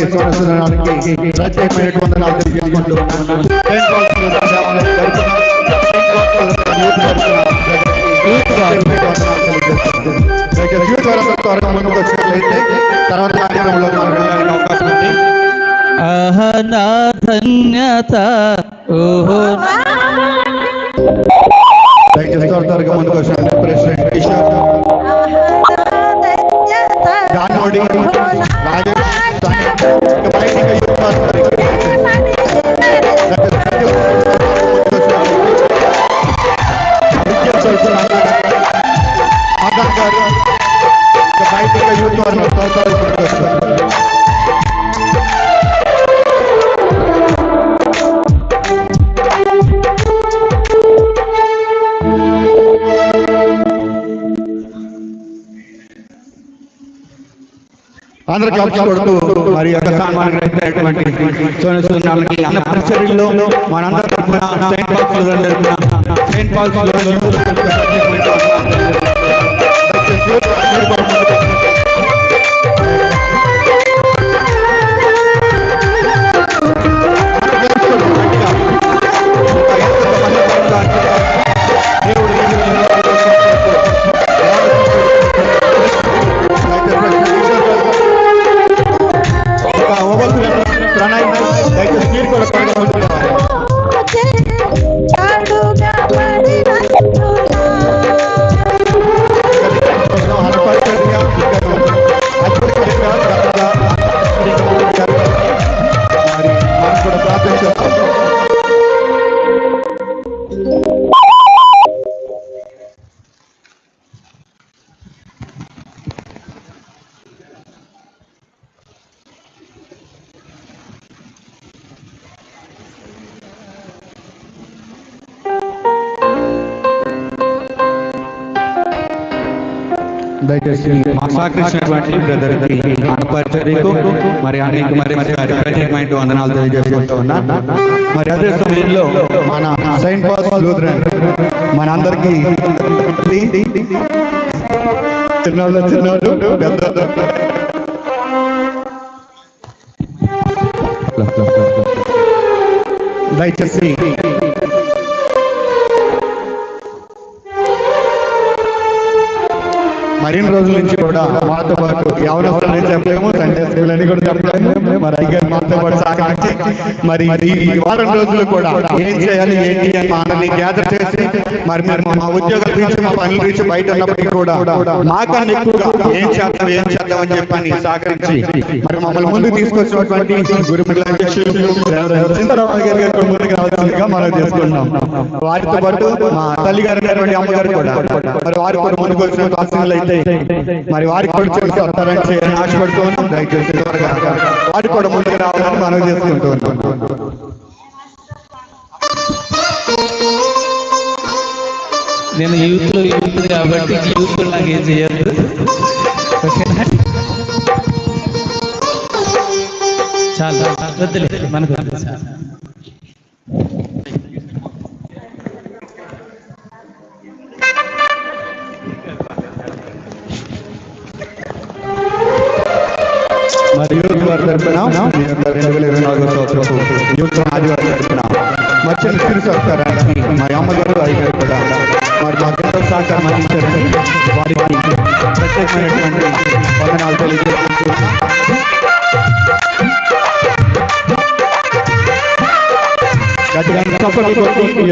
మంది సోదరులకి ప్రత్యేకమైనటువంటి వందనాలు తెలియజేసుకుంటూ ముందుకు వచ్చినట్లయితే తర్వాత కార్యక్రమంలో మనం వెళ్ళడానికి అవకాశం ఉంది. నా ధన్యత ఓహో త్వరగా ముందుకు వచ్చిన ప్రెసిడెంట్ కిషోర్ జానోడి అందరూ క్లాప్స్ కొడుతూ మరి యొక్క సన్మానం గ్రహించినటువంటి సోదరులకి అన్న పరిచర్యలో మనందరి తరపున సెయింట్ పాల్స్ దయచేసి మా సహకరించినటువంటి బ్రదర్కి పరిచర్యకు మరి అనేక మరి ప్రత్యేకమైన వందనాలు తెలియజేసుకుంటూ ఉన్నా. మరి అదే సమయంలో మన సెయింట్ పాల్స్ లూథరన్ మన అందరికీ చిన్నాడు దయచేసి మరిన్ని రోజుల నుంచి కూడా మాతో పాటు యవనస్తులని చెప్పలేము, సండే స్కూలని కూడా చెప్పలేము. మరి అయ్యారు మాతో పాటు సహకరించి మరి ఈ వారం రోజులు కూడా ఏం చేయాలి ఏంటి అని మనల్ని గ్యాదర్ చేసి మరి మా ఉద్యోగాల గురించి మా పనుల గురించి బయట ఉన్నప్పటికీ కూడా మాకన్నా ఎక్కువగా ఏం చేద్దాం అని చెప్పని సహకరించి మరి మమ్మల్ని ముందుకు తీసుకొచ్చినటువంటి గురుమల అధ్యక్షులు చింతరావు గారు ముందుకు రావాల్సిందిగా మనం చేసుకుంటున్నాం. వారితో పాటు మా తల్లి గారు అయినటువంటి అమ్మగారు కూడా మరి వారి కూడా ముందుకు వచ్చిన ఆశలు అయితే మరి వారికి కూడా వస్తారని ఆశపడుతూ ఉన్నాం. దయచేసి వారికి కూడా ముందుకు రావాలని మనం చేసుకుంటూ ఉన్నాం. నేను యూత్ కాబట్టి యూత్ నాకు ఏం చేయద్దు. ఓకేనా? చాలా వద్దులే మనకు మరి యూత్ వారి తరఫున 2024 సంవత్సరం యూత్ ఆదివారం తరఫున మచ్చని తిరిగి వస్తారానికి మరి అమ్మగారు అయ్యారు కూడా మరి మాకెంతో సహకారం అందించారని వారికి ప్రత్యేకమైనటువంటి వందనాలు తెలియజేస్తున్నాం. గట్టిగా సపోర్ట్ కొట్టి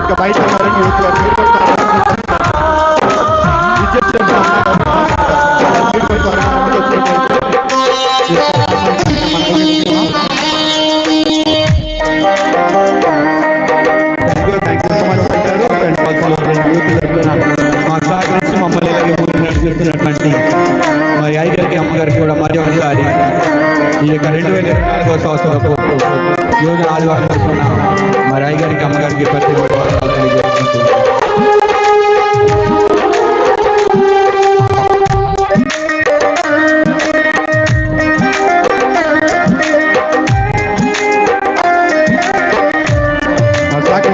ఇంకా బయట మా సహకరించి మమ్మల్ని నడిపిస్తున్నటువంటి మరి ఐదరికి అమ్మగారికి కూడా మరి ఒకసారి ఈ యొక్క 2024 సంవత్సరం యోజన ఆదివారం తరఫున మరి ఐగారికి అమ్మగారికి ప్రత్యేక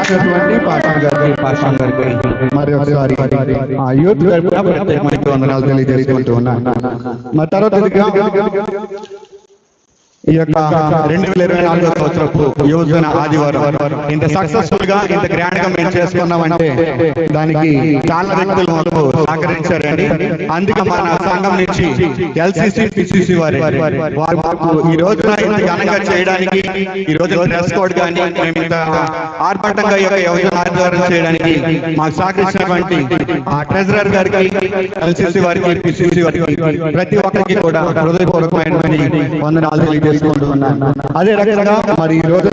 సహకరించినటువంటి పాస్టర్ గారికి మరి ఒకసారి ఆ యూత్ తరపున ప్రత్యేకమైన వందనాలు తెలియజేసుకుంటూ ఉన్నాను. మరి తర్వాత ఈ యొక్క 2024 సంవత్సరపు యువజన ఆదివారం ఇంత సక్సెస్ఫుల్ గా ఇంత గ్రాండ్ గా మేము చేసుకున్నామంటే దానికి చాలా వ్యక్తులు మాకు సహకరించారండి. అందుకే మన సంఘం నుంచి LCC PCC వారు మాకు ఈ రోజున ఇంత ఘనంగా చేయడానికి, ఈ రోజు డ్రెస్ కోడ్ కానీ మేము ఇంత ఆర్భాటంగా ఈ యొక్క యువజన ఆదివారం చేయడానికి మాకు సహకరించినటువంటి ఆ ట్రెజరర్ గారికి, LCC వారికి, PCC వారికి ప్రతి ఒక్కరికి కూడా హృదయపూర్వకమైన వందనాలు తెలియజేస్తున్నాను. అదే రకంగా మరి ఈ రోజు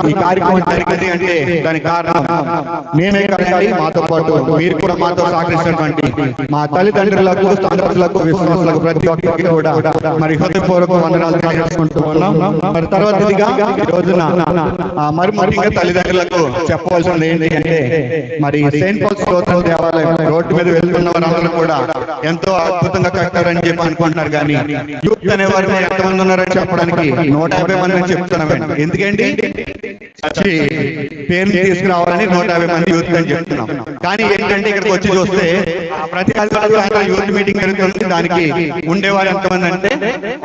ఈ కార్యక్రమం జరిగింది అంటే దానికి కారణం మేమే కాదండి, మాతో పాటు మీరు కూడా మాతో సహకరించినటువంటి మా తల్లిదండ్రులకు, తండ్రులకు, విశ్వాసులకు ప్రతి ఒక్కరికి కూడా మరి హృదయపూర్వక వందనాలు తెలియజేసుకుంటూ ఉన్నాం. మరి తర్వాతగా ఈ రోజున మరి ముఖ్యంగా తల్లిదండ్రులకు చెప్పవలసింది ఏంటి అంటే మరి సెయింట్ పాల్ స్తోత్రం దేవాలయం రోడ్డు మీద వెళ్తున్న వారందరూ కూడా ఎంతో అద్భుతంగా కట్టారని చెప్పి అనుకుంటున్నారు. కానీ యూత్ అనేవారు ఎంతమంది ఉన్నారని చెప్పడానికి 150 మంది అని చెప్తున్నామండి. ఎందుకండి వచ్చి పేరుని తీసుకురావాలని 150 మంది యూత్ అని చెప్తున్నాం. కానీ ఏంటంటే ఇక్కడికి వచ్చి చూస్తే ప్రతి ఆదివారం యూత్ మీటింగ్ జరుగుతుంది. దానికి ఉండేవారు ఎంతమంది అంటే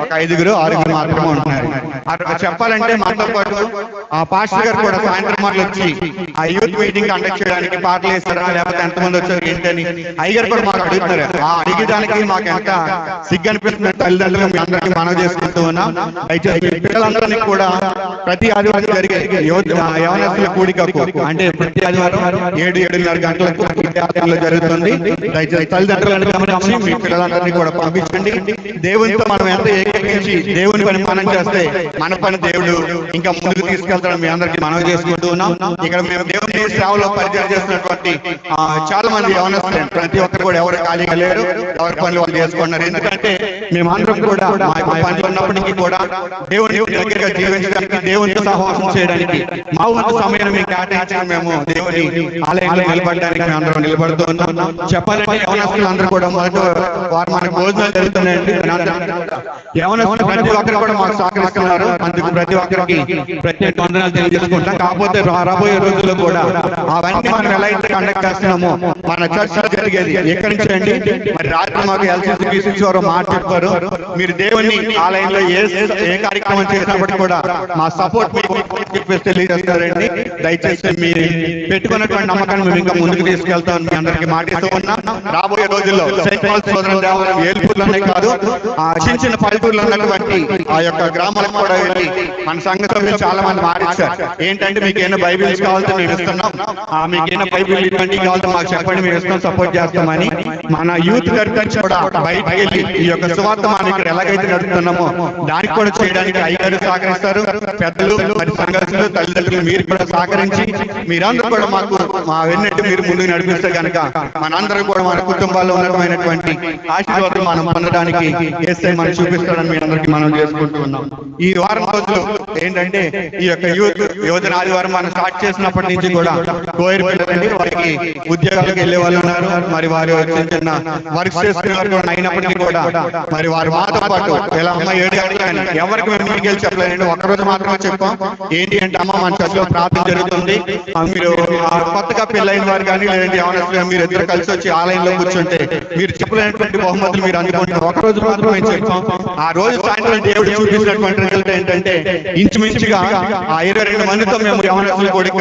ఒక 5-6 మాత్రమే ఉంటున్నారు. అక్కడ చెప్పాలంటే మాతో పాటు ఆ పాస్టర్ గారు కూడా సాయంత్రం మాటలు వచ్చి ఆ యూత్ మీటింగ్ కండక్ట్ చేయడానికి పాటలు వేస్తారా లేకపోతే ఎంతమంది వచ్చారు ఏంటని అయ్యగారు కూడా మాకు అడుగుతున్నారు. ఆ అడిగేదానికి మాకు ఎంత సిగ్గు అనిపిస్తుంది తల్లిదండ్రులు మీ అందరికీ మనవి చేసుకుంటూ ఉన్నాం. దయచేసి పిల్లలందరినీ కూడా ప్రతి ఆదివారం జరిగే యవనస్తుల కూడికకు అంటే ప్రతి ఆదివారం 7-7:30 గంటలకు విద్యాలయంలో జరుగుతుంది. దయచేసి తల్లిదండ్రులను గమనించి మీ పిల్లలందరినీ కూడా పంపించండి. దేవునితో మనం ఎంత ఏకీకరించి దేవుని పని మనం చేస్తే మన పని దేవుడు ఇంకా ముందుకు తీసుకెళ్తాడు మీ అందరికీ మనవి చేసుకుంటూ ఉన్నాం. ఇక్కడ మేము దేవుని సేవలో పరిచయం చేస్తున్నటువంటి చాలా మంది యవనస్తులు ప్రతి ఒక్కరు కూడా ఎవరు ఖాళీగా లేరు, ఎవరి పనులు వాళ్ళు చేసుకున్నారు. ఎందుకంటే మేమందరం కూడా మా పనులు ఉన్నప్పటికీ కూడా దేవుని దగ్గరగా జీవించడానికి, దేవునితో సహవాసం చేయడానికి మా వంతు సమయాన్ని మేము కేటాయించి మేము దేవుని ఆలయంలో నిలబడడానికి మేము అందరం నిలబడుతూ ఉన్నాం. చెప్పాలంటే యవనస్తులు అందరూ కూడా మొదట వారు మనకు భోజనాలు జరుగుతున్నాయండి. యవనస్తులు ప్రతి ఒక్కరు కూడా మాకు సహకరిస్తున్నారు. అందుకు ప్రతి ఒక్కరికి ప్రత్యేక వందనాలు తెలియజేసుకుంటాం. కాకపోతే రాబోయే రోజుల్లో కూడా అవన్నీ మనం ఎలా అయితే కండక్ట్ చేస్తున్నామో మన చర్చ జరిగేది ఎక్కడి నుంచి అండి మరి రాత్రి మాకు LCC PCC వారు మాట్లాడుతారు. మీరు దేవుని ఆలయంలో ఏ కార్యక్రమం చేసినప్పటికీ కూడా మా సపోర్ట్ మీకు తెలియజేస్తారండి. దయచేసి మీరు పెట్టుకున్నటువంటి నమ్మకాన్ని మేము ఇంకా ముందుకు తీసుకెళ్తాం మీ అందరికీ మాటిస్తూ ఉన్నాం. రాబోయే రోజుల్లో సెయింట్ పాల్ సోదరుల దేవాలయం ఏల్పూర్లోనే కాదు చిన్న చిన్న పల్లెటూరులో ఉన్నటువంటి ఆ యొక్క గ్రామాలకు కూడా వెళ్ళి మన సంఘ సభ్యులు చాలా మంది మాటిచ్చారు. ఏంటంటే మీకు ఏమైనా బైబిల్స్ కావాలంటే మేము ఇస్తున్నాం, మీకు ఏమైనా బైబిల్ ఇటువంటి కావాలంటే మాకు చెప్పండి, మేము ఇస్తాం, సపోర్ట్ చేస్తామని మన యూత్ తరఫు కూడా బయటకు వెళ్ళి ఈ యొక్క సువార్త మనం ఇక్కడ ఎలాగైతే నడుపుతున్నామో దానికి కూడా చేయడానికి అయ్యగారు సహకరిస్తారు. పెద్దలు మరి సంఘస్థులు తల్లిదండ్రులు మీరు కూడా సహకరించి మీరందరూ కూడా మాకు మా వెన్నట్టు మీరు ముందుకు నడిపిస్తే కనుక మనందరూ కూడా మన కుటుంబాల్లో ఉన్నటువంటి ఆశీర్వాదం మనం పొందడానికి ఏసై మనం చూపిస్తాడని మీ అందరికీ మనం చేసుకుంటూ ఉన్నాం. ఈ వారం రోజులు ఏంటంటే ఈ యొక్క యువజన ఆదివారం మనం స్టార్ట్ చేసినప్పటి నుంచి కూడా కోయర్ పిల్లలండి వారికి ఉద్యోగాలకు వెళ్ళే వాళ్ళు ఉన్నారు. మరి వారు చిన్న చిన్న వర్క్ చేసుకునే వాళ్ళు అయినప్పటికీ కూడా మరి వారు మాతో పాటు ఎలా అమ్మ 7 గంటలు ఎవరికి మేము మీటింగ్ చెప్పలేదండి, ఒక్కరోజు మాత్రమే చెప్పాం. ఏంటి అంటే అమ్మ మన చర్చలో ప్రార్థన జరుగుతుంది, మీరు కొత్తగా పెళ్ళైన వారు కానీ లేదంటే యవనస్తులు మీరు ఇద్దరు కలిసి వచ్చి ఆలయంలో కూర్చుంటే మీరు చెప్పలేనటువంటి బహుమతులు మీరు అందుకుంటారు. ఒకరోజు మాత్రమే చెప్పాం. ఆ రోజు సాయంత్రం దేవుడు చూపించినటువంటి రిజల్ట్ ఏంటంటే ఇంచుమించుగా ఆ 22 మందితో మేము యవనస్తుల కూడిక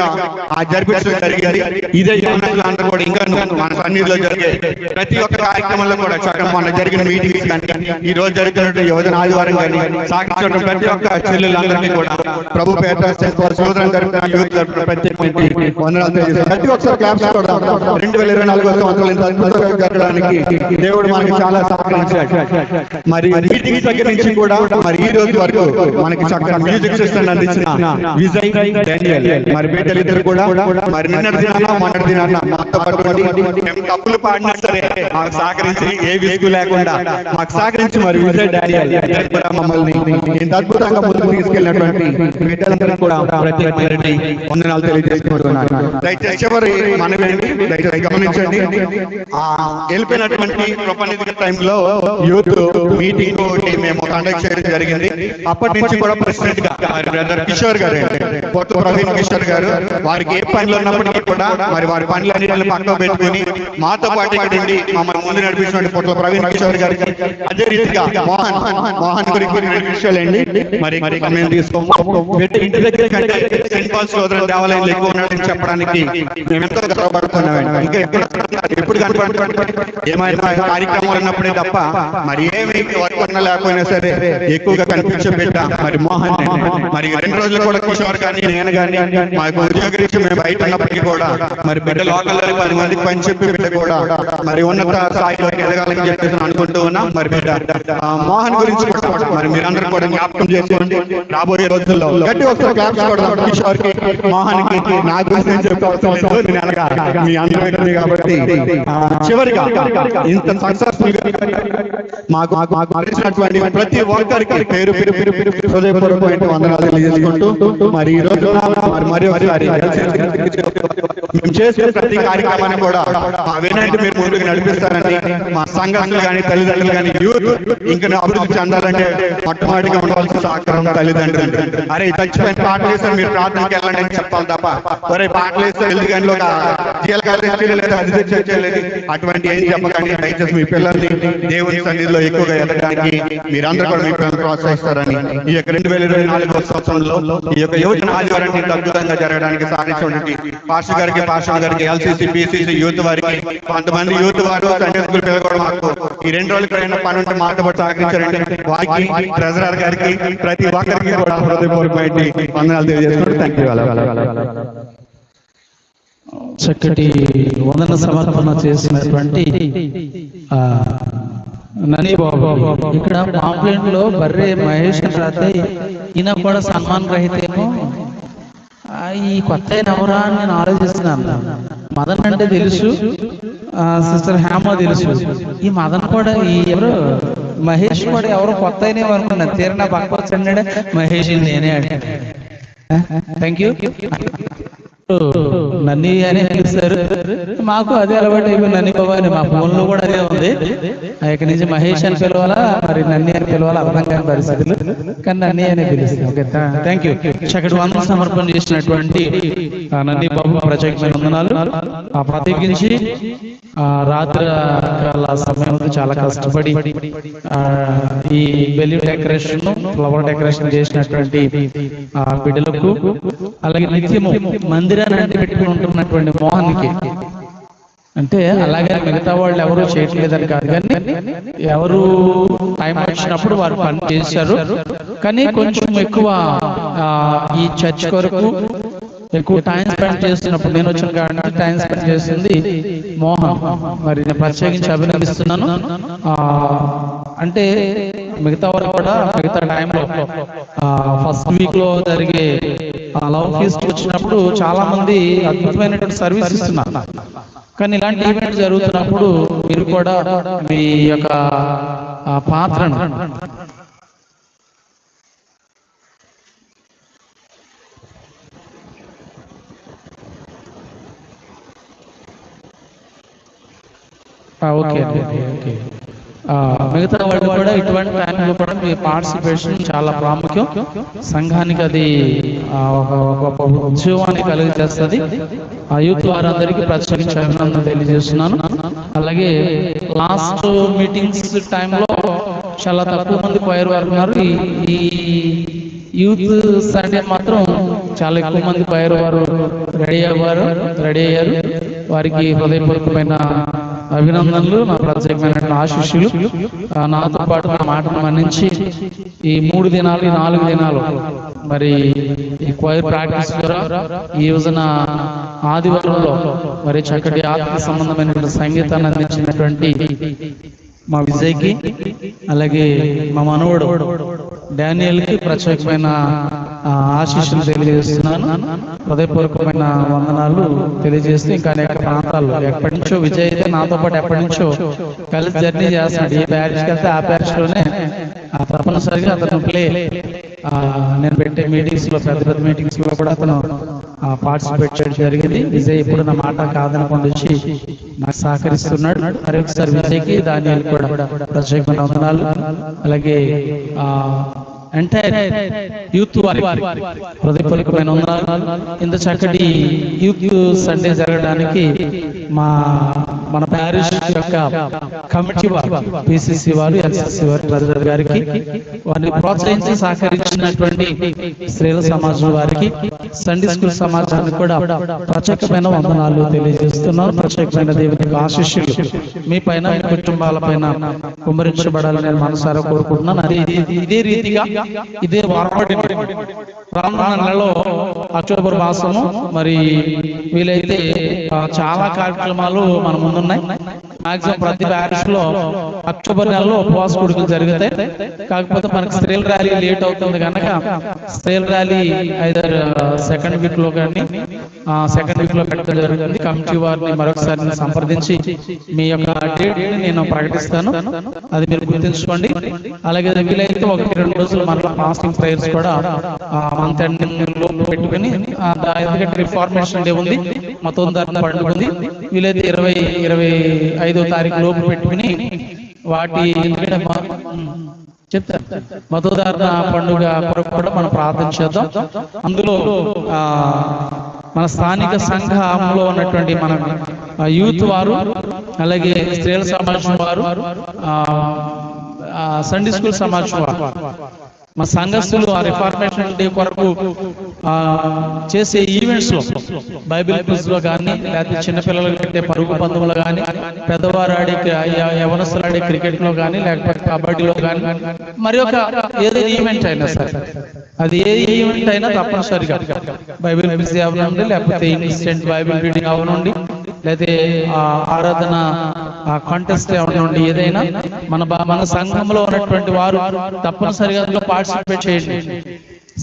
జరిపించడం జరిగేది. ఇదే యవనస్తులు అందరూ కూడా ఇంకా మన సన్నిధిలో జరిగే ప్రతి ఒక్క కార్యక్రమంలో కూడా చక్కగా మన జరిగిన మీటింగ్స్ కానీ ఈ రోజు జరుగుతున్నటువంటి యువజన ఆదివారం కానీ సాగించడం ప్రతి ఒక్క చెల్లెలందరినీ కూడా ప్రభు పేట సోదరం జరుగుతున్న యూత్ ప్రత్యేకమైన వందనాలు తెలియజేస్తారు. ప్రతి ఒక్కసారి క్లాప్స్ కూడా 2024 సంవత్సరాలు జరగడానికి దేవుడు మనకి చాలా సహకరించాడు. మరి మీటింగ్స్ దగ్గర నుంచి కూడా మరి ఈ రోజు వరకు మనకి చక్కగా మ్యూజిక్ సిస్టమ్ అందించిన విజయ్ డానియల్ మరి బిడ్డలు ఇద్దరు కూడా మరి నిన్నటి దినాన మొన్నటి దినాన మాతో పాటు మేము తప్పులు పాడినా సరే మాకు సహకరించి ఏ విసుగు లేకుండా మాకు సహకరించి మరి విజయ్ డానియల్ కూడా మమ్మల్ని ఇంత అద్భుతంగా ముందుకు తీసుకెళ్ళినటువంటి బిడ్డలందరూ కూడా ప్రత్యేకమైన వందనాలు తెలియజేసుకుంటున్నాను. దయచేసి చివరి మనవేంటి దయచేసి గమనించండి. వెళ్ళిపోయినటువంటి కృపనిధి టైంలో యూత్ మీటింగ్ ఒకటి మేము కండక్ట్ చేయడం జరిగింది. అప్పటి నుంచి కూడా ప్రెసిడెంట్ గా మరి బ్రదర్ కిషోర్ గారు, పొట్టు ప్రవీణ్ కిషోర్ గారు, వారికి ఏ పనులు ఉన్నప్పటికీ కూడా మరి వారి పనులన్నిటిని పక్కన పెట్టుకుని మాతో పాటు ఇక్కడ ఉండి మమ్మల్ని ముందు నడిపించినటువంటి పొట్ల ప్రవీణ్ కిషోర్ గారికి, అదే రీతిగా మోహన్ గురించి విషయాలండి మరి మేము తీసుకోము ఇంటి దగ్గర కంటే సెయింట్ పాల్ సోదరుల దేవాలయంలో ఎక్కువ ఉన్నాడని చెప్పడానికి మేము ఎంతో గర్వపడుతున్నామండి. ఇంకా ఎప్పుడు ఏమైనా కార్యక్రమాలు ఉన్నప్పుడే తప్ప మరి ఏమి వర్క్ ఉన్నా లేకపోయినా సరే ఎక్కువగా కనిపించే బిడ్డ మరి మోహన్. మరి 2 రోజులు కూడా కిషోర్ కానీ నేను కానీ మాకు ఉద్యోగరీత్యా మేము బయట ఉన్నప్పటికీ కూడా మరి బిడ్డ లోకల్లో 10 మందికి పని చెప్పి బిడ్డ కూడా మరి ఉన్నత స్థాయిలోకి ఎదగాలని చెప్పేసి అనుకుంటూ ఉన్నాం. మరి బిడ్డ మోహన్ గురించి కూడా మరి మీరందరూ కూడా జ్ఞాపకం చేసుకోండి. రాబోయే రోజుల్లో గట్టి ఒకసారి క్లాప్స్ కొడదాం కిషోర్ కి, మోహన్ కి. నా గురించి మీ అందరూ కాబట్టి చివరిగా ఇంత సక్సెస్ఫుల్ గా మాకు తెలిసినటువంటి ప్రతి ఒక్కరికి పేరు హృదయపూర్వకమైన వందనాలు తెలియజేసుకుంటూ మరి ఈ రోజు మరి ఒకసారి మేము చేసే ప్రతి కార్యక్రమాన్ని కూడా వినండి మీరు ముందుకు నడిపిస్తారని మా సంఘాలు కానీ తల్లిదండ్రులు కానీ యూత్ ఇంకా అభివృద్ధి చెందాలంటే మొట్టమొదటిగా ఉండాల్సిన సహకారం తల్లిదండ్రులు. అరే చచ్చిపోయిన పాటలు వేస్తారు మీరు ప్రార్థనకి వెళ్ళండి అని చెప్పాలి తప్ప ఒరే పాటలు వేస్తే వెళ్ళి అటువంటి ఏం చెప్పకండి. దయచేసి మీ పిల్లల్ని దేవుని సన్నిధిలో ఎక్కువగా ఎదగడానికి మీరందరూ కూడా మీ పిల్లల్ని ప్రోత్సహిస్తారని ఈ యొక్క 2024 సంవత్సరంలో ఈ యొక్క యువజన ఆదివారాన్ని ఇంత అద్భుతంగా జరగడానికి సాధించడానికి పాస్టర్ గారికి ఎల్సీసీ బీసీసీ యూత్ వారికి కొంతమంది యూత్ వారు సండే స్కూల్ పిల్లలు కూడా మాకు ఈ 2 రోజులకైనా పని ఉంటే మాతో పాటు సహకరించారండి. వారికి ట్రెజరర్ గారికి ప్రతి ఒక్కరికి కూడా హృదయపూర్వకమైన వందనాలు తెలియజేస్తున్నాను. Thank you. చక్కటి వందన సమర్పణ చేసినటువంటి నని బాబు. ఇక్కడ పాంప్లెంట్ లో బర్రె మహేష్ రాతే ఈయన కూడా సన్మాన్ గ్రహీతేమో. ఈ కొత్త ఎవరా అని నేను ఆలోచిస్తున్నాను. మదన్ అంటే తెలుసు, సిస్టర్ హేమ తెలుసు. ఈ మదన్ కూడా ఈ ఎవరు మహేష్ కూడా ఎవరు కొత్త అయినా అనుకున్నాను. తీరిన పక్క వచ్చాడే మహేష్ నేనే అంటే. Thank you. నన్ని అని పిలుస్తారు, మాకు అదే అలవాటు అయిపోయింది. నన్ని బాబా అని మా ఫోన్లో కూడా అదే ఉంది. ఇక్కడి నుంచి మహేష్ అని పిలవాలా మరి నన్ని అని పిలవాలా అర్థం కాని పరిస్థితులు, కానీ నన్ని అని పిలుస్తాం. Okay thank you. చక్కటి వందన సమర్పణ చేసినటువంటి నన్ని బాబు ప్రత్యేకమైన వందనాలు. ప్రత్యేకించి రాత్రి సమయంలో చాలా కష్టపడి ఈ బెలూన్ డెకరేషన్ ఫ్లవర్ డెకరేషన్ చేసినటువంటి బిడ్డలకు, అలాగే నిత్యము మందిరాన్ని అంటే పెట్టుకుని ఉంటున్నటువంటి మోహన్కి, అంటే అలాగే మిగతా వాళ్ళు ఎవరు చేయట్లేదని కాదు, కానీ ఎవరు టైం వచ్చినప్పుడు వారు పని చేశారు. కానీ కొంచెం ఎక్కువ ఈ చర్చ్ కొరకు ఎక్కువ టైం స్పెండ్ చేస్తున్నప్పుడు నేను వచ్చిన కాబట్టి టైం స్పెండ్ చేస్తుంది మోహన్. మరి నేను ప్రత్యేకించి అభినందిస్తున్నాను. అంటే మిగతా వారు కూడా మిగతా టైంలో ఫస్ట్ వీక్ లో జరిగే లవ్ ఫీస్ట్ వచ్చినప్పుడు చాలా మంది అద్భుతమైనటువంటి సర్వీస్ ఇస్తున్నారు. కానీ ఇలాంటి ఈవెంట్ జరుగుతున్నప్పుడు మీరు కూడా మీ యొక్క పాత్రను ఓకే ఓకే. మిగతా వాళ్ళు కూడా ఇటువంటి టైంలో కూడా మీ పార్టిసిపేషన్ చాలా ప్రాముఖ్యం. సంఘానికి అది ఒక ఉద్యోగాన్ని కలిగజేస్తుంది. ఆ యూత్ వారందరికీ ప్రత్యేకించి అభినందనలు తెలియజేస్తున్నాను. అలాగే లాస్ట్ మీటింగ్స్ టైంలో చాలా తక్కువ మంది క్వైర్ వారు ఉన్నారు. ఈ యూత్ సండే మాత్రం చాలా ఎక్కువ మంది క్వైర్ వారు రెడీ అయ్యారు. వారికి హృదయపూర్వకమైన అభినందనలు, నా ప్రత్యేకమైన ఆశీస్సులు. నాతో పాటు నా మాటను మన్నించి ఈ 3 దినాలు ఈ 4 దినాలు మరి ఈ క్వైర్ ప్రాక్టీస్ ద్వారా ఈ యువజన ఆదివారంలో మరి చక్కటి ఆత్మ సంబంధమైనటువంటి సంగీతాన్ని అందించినటువంటి మా విజయ్కి, అలాగే మా మనవడు డానియల్కి ప్రత్యేకమైన ఆశీస్సులు తెలియజేస్తున్నాను. హృదయపూర్వకమైన వందనాలు తెలియజేస్తూ ఇంకా అనేక ప్రాంతాల్లో ఎప్పటి నుంచో విజయ్ అయితే నాతో పాటు ఎప్పటి నుంచో కలిసి జర్నీ చేస్తున్నాడు. ఏ ప్యారిష్కి వెళ్తే ఆ ప్యారిష్ లోనే తప్పనిసరిగా అతను నేను పెట్టే మీటింగ్స్ లో పెద్ద మీటింగ్స్ లో కూడా అతను పార్టిసిపేట్ చేయడం జరిగింది. విజయ్ ఇప్పుడు నా మాట కాదనుకోండి వచ్చి నాకు సహకరిస్తున్నాడు. మరి ఒకసారి విజయ్కి దానియాల్ కూడా ప్రత్యేకమైన వందనాలు. అలాగే ఎంటైర్ యూత్ వారికి హృదయపూర్వకమైన వందనాలు. ఇంత చక్కటి యూత్ సండే జరగడానికి మన ప్యారిష్ యొక్క కమిటీ వారు, పిసిసి వారు, ఎన్సిసి వారు, ట్రెజరర్ గారికి, వారిని ప్రోత్సహించి సహకరించినటువంటి స్త్రీల సమాజం వారికి, సండే స్కూల్ సమాజానికి కూడా ప్రత్యేకమైన వందనాలు తెలియజేస్తున్నాను. ప్రత్యేకమైన దేవునికి ఆశీస్సులు మీ పైన, మీ కుటుంబాల పైన కుమ్మరించబడాలని నేను మనసారా కోరుకుంటున్నాను. అది ఇదే రీతిగా ఇదే రానున్న నెలలో అక్టోబర్ మాసము మరి వీలైతే చాలా కార్యక్రమాలు మన ముందున్నాయి. మాక్సిమం ప్రతి ప్యారిష్ లో అక్టోబర్ నెలలో ఉపవాస కూడికలు జరుగుతాయి. కాకపోతే మనకి స్త్రీల ర్యాలీ లేట్ అవుతుంది కనుక స్త్రీల ర్యాలీ ఐదర్ సెకండ్ వీక్ లో కానీ పెట్టడం జరుగుతుంది. కమిటీ వారిని మరొకసారి సంప్రదించి మీ యొక్క డేట్ నేను ప్రకటిస్తాను, అది మీరు గుర్తుంచుకోండి. అలాగే వీలైతే 1-2 రోజులు మన ఫాస్టింగ్ ప్రేయర్స్ కూడా మంత్ ఎండింగ్ లో పెట్టుకుని, ఎందుకంటే రిఫార్మేషన్ డే ఉంది, మతోద్ధారణ పండుగ ఉంది, వీలైతే 25వ తారీఖు లోపు పెట్టుకుని వాటి చెప్తారు మతోద్ధారణ పండుగ కొరకు కూడా మనం ప్రార్థన చేద్దాం. అందులో మన స్థానిక సంఘంలో ఉన్నటువంటి మన యూత్ వారు, అలాగే స్త్రీల సమాజం వారు, సండే స్కూల్ సమాజం వారు, మా సంఘస్థులు ఆ రిఫార్మేషన్ డే కొరకు చేసే ఈవెంట్స్ లో, బైబిల్ క్విజ్ లో కానీ, లేకపోతే చిన్నపిల్లలు పెట్టే పరుగు పందెంలో కానీ, పెద్దవారు ఆడే యవనస్తులు ఆడే క్రికెట్ లో కానీ, లేకపోతే కబడ్డీలో కానీ, మరి ఒక ఏదైనా ఈవెంట్ అయినా సరే, అది ఏ ఈవెంట్ అయినా తప్పనిసరిగా బైబిల్ క్విజ్ అవనండి, లేకపోతే ఇన్స్టెంట్ బైబిల్ రీడింగ్ అవనండి, లేకపోతే ఆరాధన కాంటెస్ట్ అవనండి, ఏదైనా మన సంఘంలో ఉన్నటువంటి వారు తప్పనిసరిగా పార్టిసిపేట్ చేయండి.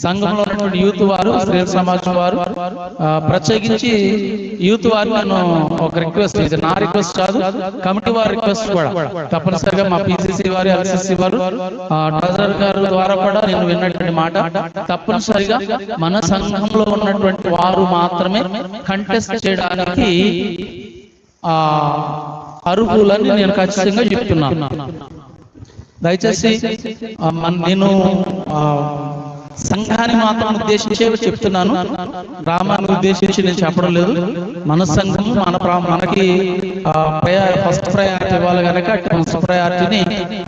సంఘంలో ఉన్నటువంటి యూత్ వారు, స్త్రీల సమాజం వారు, ప్రత్యేకించి యూత్ వారు నేను ఒక రిక్వెస్ట్, ఇది నా రిక్వెస్ట్ కాదు, కమిటీ వారి రిక్వెస్ట్ కూడా తప్పనిసరిగా మా పిసిసి వారు, ఎల్సిసి వారు, ట్రెజరర్ గారు ద్వారా కూడా నేను విన్నటువంటి మాట, తప్పనిసరిగా మన సంఘంలో ఉన్నటువంటి వారు మాత్రమే కంటెస్ట్ చేయడానికి అర్హులని నేను ఖచ్చితంగా చెప్తున్నాను. దయచేసి నేను సంఘాన్ని మాత్రం ఉద్దేశించే చెప్తున్నాను, గ్రామాన్ని ఉద్దేశించి నేను చెప్పడం లేదు. మన సంఘం మనకి ఫస్ట్ ప్రయారిటీ ఇవ్వాలి కనుక ఫస్ట్ ప్రయారిటీని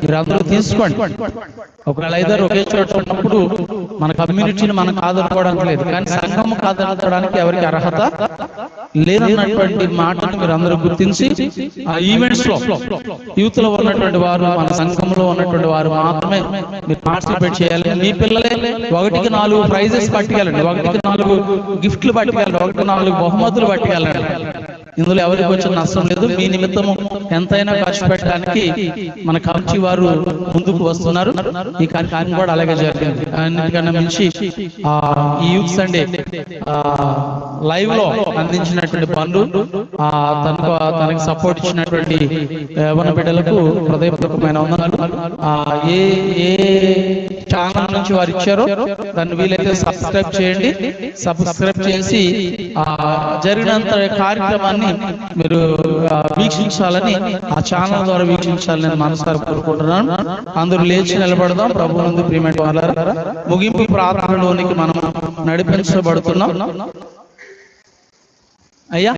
మీరు అందరూ తీసుకోండి. ఒకవేళ ఐదారు ఒకే చోట ఉన్నప్పుడు మన కమ్యూనిటీని మనం కాదనుకోవడానికి లేదు, కానీ సంఘం కాదనుకోవడానికి ఎవరికి అర్హత లేదన్నటువంటి మాటను మీరు అందరూ గుర్తించి ఆ ఈవెంట్స్ లో యూత్ లో ఉన్నటువంటి వారు, మన సంఘంలో ఉన్నటువంటి వారు మాత్రమే మీరు పార్టిసిపేట్ చేయాలి. మీ పిల్లలే 1-4 ప్రైజెస్ పట్టుకెళ్ళండి, 1-4 గిఫ్ట్లు పట్టుకెళ్ళండి, 1-4 బహుమతులు పట్టుకెళ్ళండి. ఇందులో ఎవరికి వచ్చిన నష్టం లేదు. మీ నిమిత్తము ఎంతైనా ఖర్చు పెట్టడానికి మన కమిటీ వారు ముందుకు వస్తున్నారు. ఈ కార్యక్రమం కూడా అలాగే జరిగింది. అన్నిటికన్నా మించి ఈ యూత్ సండే లైవ్ లో అందించినటువంటి పనులు, తనకి సపోర్ట్ ఇచ్చినటువంటి యవ్వన బిడ్డలకు హృదయపూర్వకమైన వందనాలు. ఏ ఛానల్ నుంచి వారు ఇచ్చారో దాన్ని వీలైతే సబ్స్క్రైబ్ చేయండి. సబ్స్క్రైబ్ చేసి జరిగినంత కార్యక్రమాన్ని మీరు వీక్షించాలని, ఆ ఛానల్ ద్వారా వీక్షించాలని నేను మనసారా కోరుకుంటున్నాను. అందరూ లేచి నిలబడదాం. ప్రభువునందు ప్రియమైన వారలారా, ముగింపు ప్రార్థనలోనికి మనం నడిపించబడుతున్నాం. అయ్యా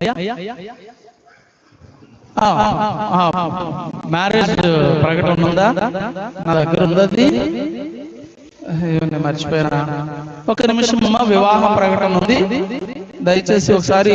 మ్యారేజ్ ప్రకటన ఉందా? నా దగ్గర ఉంది, మర్చిపోయినా. ఒక నిమిషం, వివాహ ప్రకటన ఉంది, దయచేసి ఒకసారి